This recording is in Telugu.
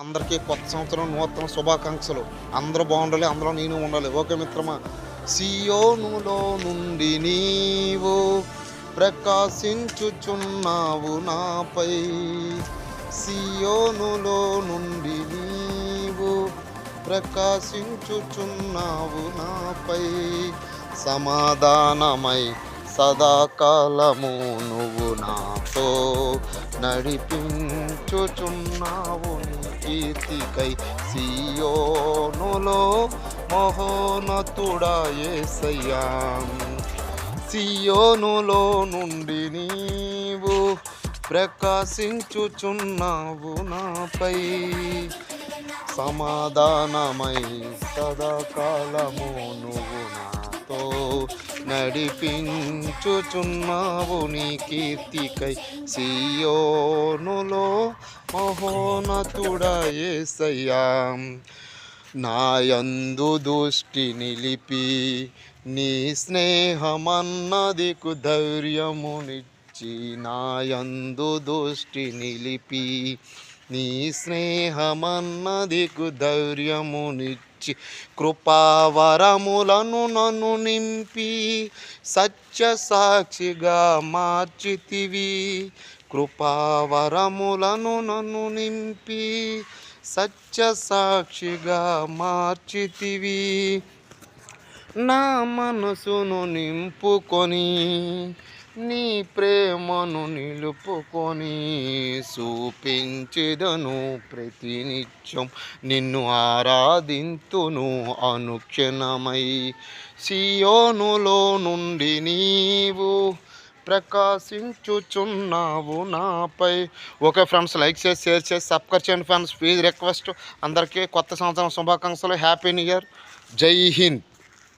అందరికీ కొత్త సంవత్సరం నూతన శుభాకాంక్షలు. అందరూ బాగుండాలి, అందులో నేను ఉండాలి. ఓకే మిత్రమా. సియోనులో నుండి నీవు ప్రకాశించుచున్నావు నాపై. సియోనులో నుండి నీవు ప్రకాశించుచున్నావు నాపై. సమాధానమై సదాకాలము నువ్వు నాతో నడిపించుచున్నావు కీర్తికై. సియోనులో మహోన్నతుడా యేసయ్యా. సియోనులో నుండి నీవు ప్రకాశించుచున్నావు నాపై. సమాధానమై సదాకాలము నువ్వు నాతో నడిపించుచున్నావు నీ కీర్తికై. సియోనులో మహోన్నతుడా యేసయ్యా. నాయందు దృష్టి నిలిపి నీ స్నేహమన్నదికు ధైర్యమునిచ్చి. నాయందు దృష్టి నిలిపి నీ స్నేహమన్నదికు ధైర్యమునిచ్చి. కృపావరములను నన్ను నింపి సత్య సాక్షిగా మార్చితివి. కృపావరములను నన్ను నింపి సత్య సాక్షిగా మార్చితివి. నా మనసును నింపుకొని నీ ప్రేమను నిలుపుకొని చూపించెదను ప్రతినిత్యం నిన్ను ఆరాధింతును అనుక్షణమై. సియోనులో నుండి నీవు ప్రకాశించుచున్నావు నాపై. ఓకే ఫ్రెండ్స్, లైక్ చేసి షేర్ చేసి సబ్స్క్రైబ్ చేయండి ఫ్రెండ్స్. ప్లీజ్ రిక్వెస్ట్ అందరికీ కొత్త సంవత్సరం శుభాకాంక్షలు. Happy new year. జై హింద్.